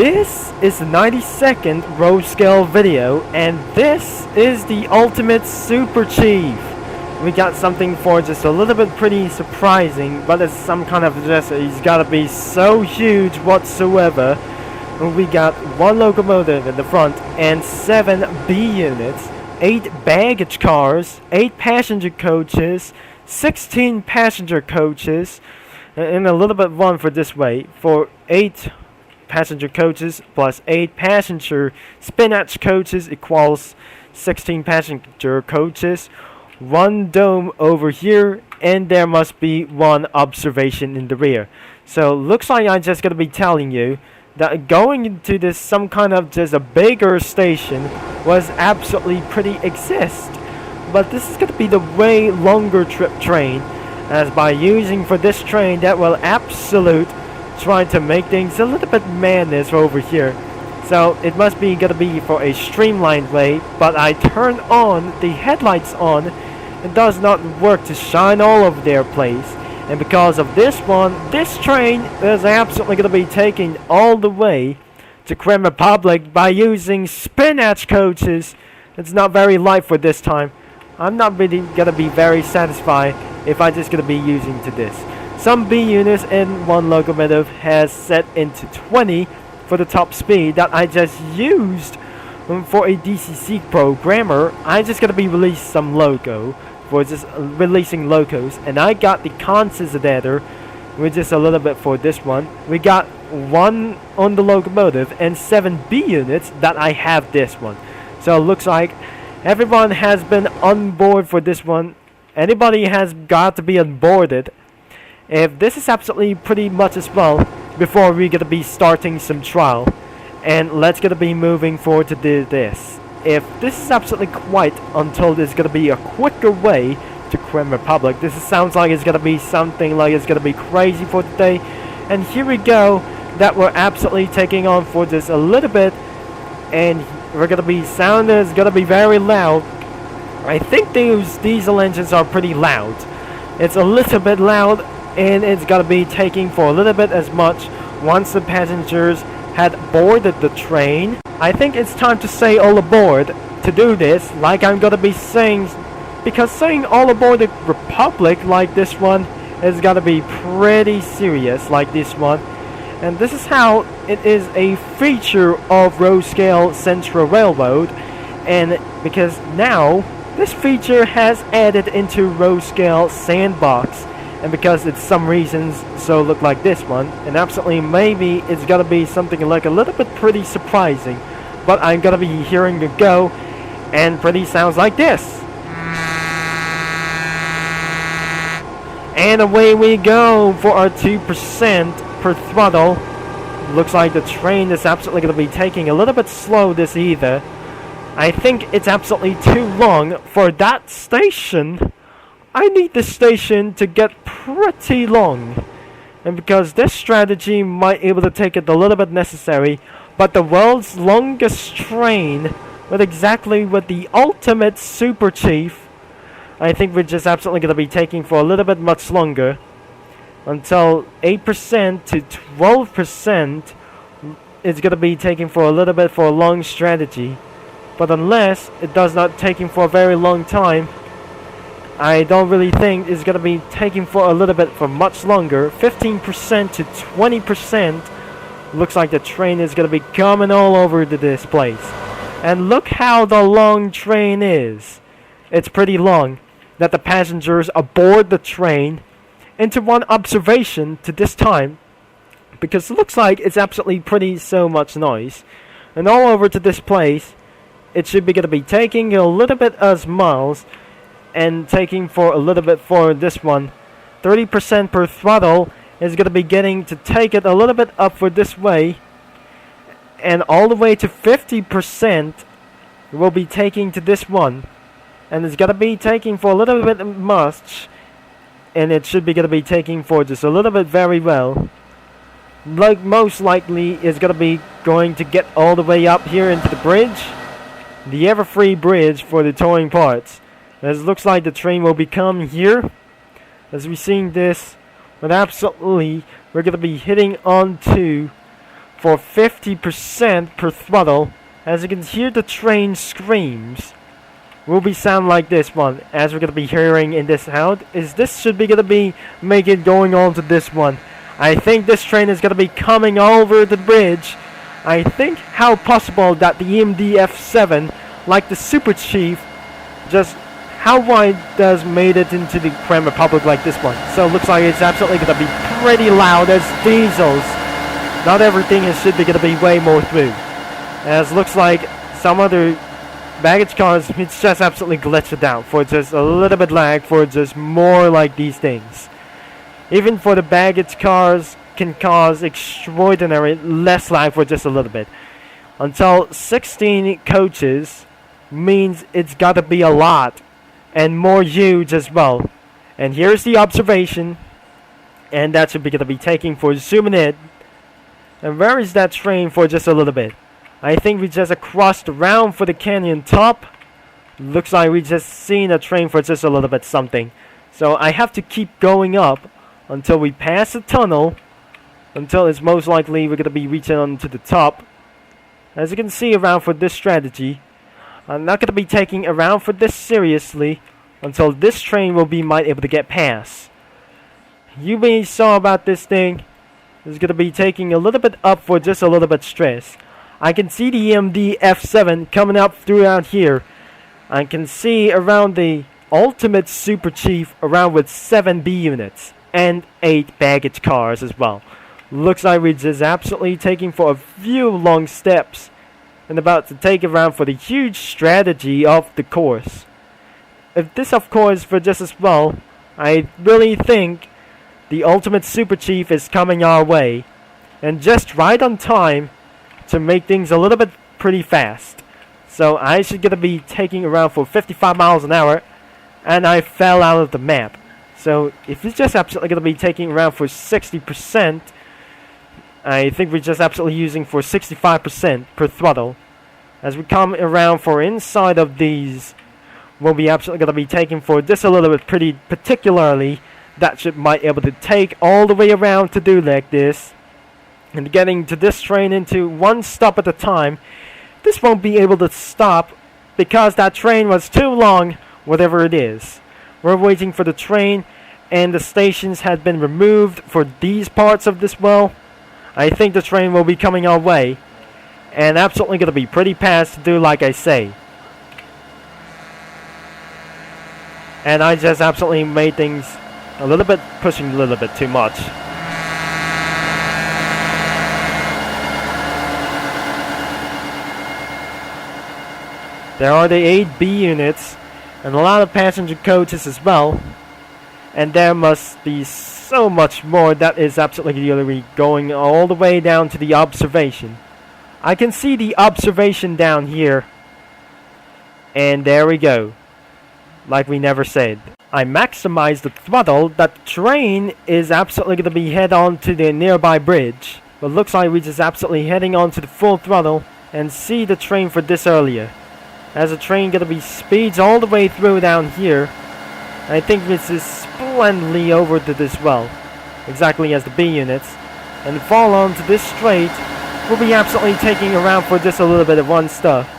This is the 90-second row scale video, and this is the ultimate super chief. We got something for just a little bit pretty surprising, but it's some kind of he's gotta be so huge whatsoever. We got one locomotive in the front and 7 B units, 8 baggage cars, 8 passenger coaches, 16 passenger coaches, and a little bit one for this way, for 8 passenger coaches plus 8 passenger Spinach coaches equals 16 passenger coaches, 1 dome over here, and there must be 1 observation in the rear. So looks like I'm just gonna be telling you that going into this some kind of just a bigger station was absolutely pretty exist. But this is gonna be the way longer trip train, as by using for this train that will absolute trying to make things a little bit madness over here. So it must be gonna be for a streamlined way, but I turn on the headlights on, it does not work to shine all over their place. And because of this one, this train is absolutely gonna be taking all the way to Crème Republic by using Spinach coaches. It's not very light for this time. I'm not really gonna be very satisfied if I just gonna be using to this. Some B units in one locomotive has set into 20 for the top speed that I just used for a DCC programmer. I just gonna be released some loco for just releasing locos, and I got the consider with just a little bit for this one. We got 1 on the locomotive and 7 B units that I have this one. So it looks like everyone has been on board for this one. Anybody has got to be onboarded. If this is absolutely pretty much as well before we're gonna be starting some trial, and let's gonna be moving forward to do this. If this is absolutely quite until there's gonna be a quicker way to Crème Republic, this sounds like it's gonna be something like it's gonna be crazy for today. And here we go, that we're absolutely taking on for just a little bit, and we're gonna be sound is gonna be very loud. I think these diesel engines are pretty loud. It's a little bit loud, and it's gonna be taking for a little bit as much once the passengers had boarded the train. I think it's time to say all aboard to do this, like I'm gonna be saying, because saying all aboard the Republic like this one is gonna be pretty serious like this one. And this is how it is a feature of row scale Central Railroad, and because now this feature has added into row scale Sandbox, and because it's some reasons so look like this one, and absolutely maybe it's gonna be something like a little bit pretty surprising, but I'm gonna be hearing the go, and pretty sounds like this. And away we go for our 2% per throttle. Looks like the train is absolutely gonna be taking a little bit slow this either. I think it's absolutely too long for that station. I need the station to get pretty long, and because this strategy might able to take it a little bit necessary, but the world's longest train with exactly with the ultimate super chief, I think we're just absolutely going to be taking for a little bit much longer until 8% to 12% is going to be taking for a little bit for a long strategy. But unless it does not taking for a very long time, I don't really think it's going to be taking for a little bit for much longer. 15% to 20%. Looks like the train is going to be coming all over to this place. And look how the long train is. It's pretty long that the passengers aboard the train into one observation to this time, because it looks like it's absolutely pretty so much noise. And all over to this place, it should be going to be taking a little bit as miles, and taking for a little bit for this one. 30% per throttle is going to be getting to take it a little bit up for this way, and all the way to 50% will be taking to this one, and it's going to be taking for a little bit much, and it should be going to be taking for just a little bit very well. Like most likely is going to be going to get all the way up here into the bridge, the ever-free bridge for the towing parts. As it looks like the train will become here. As we're seeing this, but absolutely we're going to be hitting onto for 50% per throttle. As you can hear the train screams. Will be sound like this one, as we're gonna be hearing in this sound. Is this should be gonna be make it going on to this one. I think this train is gonna be coming over the bridge. I think how possible that the EMD F7, like the Super Chief, just how wide does made it into the Crème Republic like this one. So it looks like it's absolutely gonna be pretty loud as diesels. Not everything is should be gonna be way more through. As looks like some other baggage cars, it's just absolutely glitched out for just a little bit lag for just more like these things. Even for the baggage cars can cause extraordinary less lag for just a little bit. Until 16 coaches means it's gotta be a lot and more huge as well. And here's the observation, and that should be gonna be taking for zooming in. And where is that train for just a little bit? I think we just crossed around for the canyon top. Looks like we just seen a train for just a little bit something. So I have to keep going up until we pass the tunnel. Until it's most likely we're going to be reaching onto the top. As you can see around for this strategy, I'm not going to be taking around for this seriously until this train will be might able to get past. You may saw about this thing. It's going to be taking a little bit up for just a little bit stress. I can see the EMD F7 coming up throughout here. I can see around the Ultimate Super Chief around with 7 B units and 8 baggage cars as well. Looks like we're just absolutely taking for a few long steps and about to take around for the huge strategy of the course. If this of course for just as well, I really think the Ultimate Super Chief is coming our way and just right on time to make things a little bit pretty fast. So I should gonna be taking around for 55 miles an hour, and I fell out of the map. So if it's just absolutely gonna be taking around for 60%, I think we're just absolutely using for 65% per throttle. As we come around for inside of these, we'll be absolutely gonna be taking for just a little bit pretty particularly. That should might able to take all the way around to do like this. And getting to this train into one stop at a time. This won't be able to stop because that train was too long, whatever it is. We're waiting for the train, and the stations had been removed for these parts of this well. I think the train will be coming our way, and absolutely going to be pretty fast to do like I say. And I just absolutely made things a little bit, pushing a little bit too much. There are the 8 B units and a lot of passenger coaches as well. And there must be so much more that is absolutely going all the way down to the observation. I can see the observation down here. And there we go. Like we never said. I maximized the throttle. That train is absolutely going to be head on to the nearby bridge. But looks like we're just absolutely heading on to the full throttle and see the train for this earlier. As the train gonna be speeds all the way through down here. I think this is splendidly over to this well. Exactly as the B units. And fall onto this straight. We'll be absolutely taking around for just a little bit of one stuff.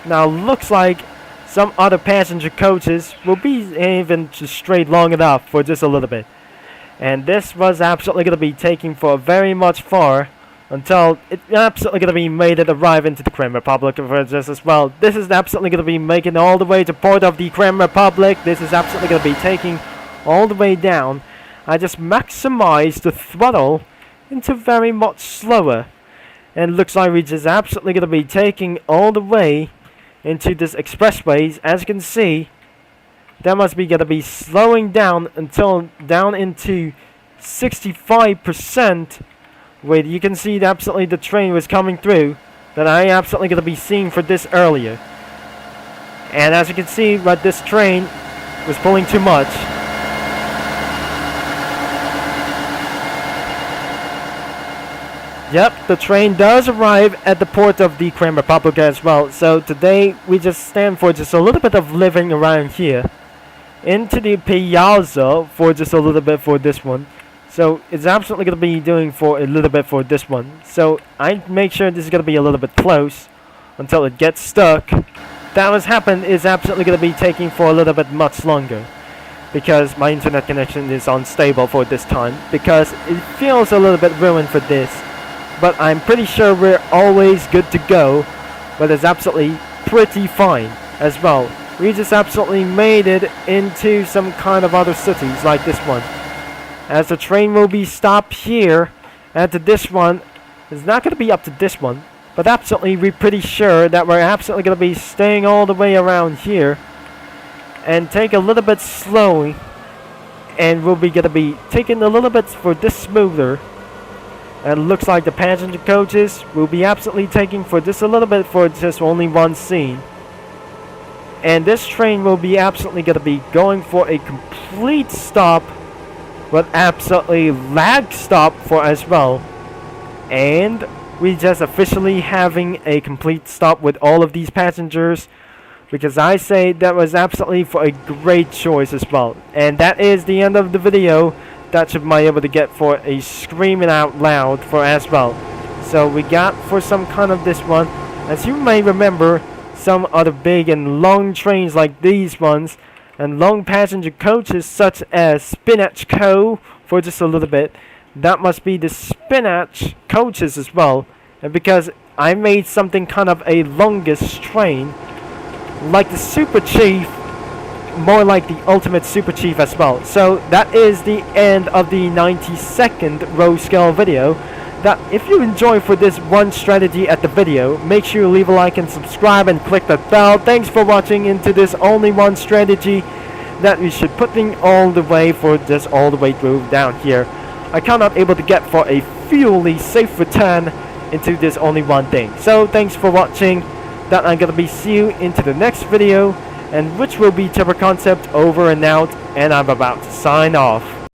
Now looks like some other passenger coaches will be even just straight long enough for just a little bit. And this was absolutely gonna be taking for very much far. Until it's absolutely going to be made it arrive into the Crème Republic for just as well. This is absolutely going to be making all the way to port of the Crème Republic. This is absolutely going to be taking all the way down. I just maximized the throttle into very much slower. And it looks like we're just absolutely going to be taking all the way into this expressways. As you can see, that must be going to be slowing down until down into 65%. Wait, you can see that absolutely the train was coming through that I absolutely going to be seeing for this earlier. And as you can see, but this train was pulling too much. Yep, the train does arrive at the port of the Crème Republic as well. So today we just stand for just a little bit of living around here. Into the piazza for just a little bit for this one. So it's absolutely going to be doing for a little bit for this one. So I make sure this is going to be a little bit close until it gets stuck. That was happened is absolutely going to be taking for a little bit much longer, because my internet connection is unstable for this time, because it feels a little bit ruined for this. But I'm pretty sure we're always good to go, but it's absolutely pretty fine as well. We just absolutely made it into some kind of other cities like this one. As the train will be stopped here, and to this one, it's not going to be up to this one, but absolutely we're pretty sure that we're absolutely going to be staying all the way around here, and take a little bit slowly, and we'll be going to be taking a little bit for this smoother. And it looks like the passenger coaches will be absolutely taking for this a little bit for just only one scene. And this train will be absolutely going to be going for a complete stop, but absolutely lag stop for as well. And we just officially having a complete stop with all of these passengers, because I say that was absolutely for a great choice as well. And that is the end of the video. That should be able to get for a screaming out loud for as well. So we got for some kind of this one. As you may remember, some other big and long trains like these ones, and long passenger coaches such as Spinach Co. for just a little bit. That must be the Spinach coaches as well. And because I made something kind of a longest train, like the Super Chief, more like the ultimate Super Chief as well. So that is the end of the 90-second row scale video. That if you enjoy for this one strategy at the video, make sure you leave a like and subscribe and click that bell. Thanks for watching into this only one strategy that we should putting all the way for this all the way through down here. I cannot able to get for a fully safe return into this only one thing. So thanks for watching. That I'm gonna be see you into the next video, and which will be Timber Concept over and out, and I'm about to sign off.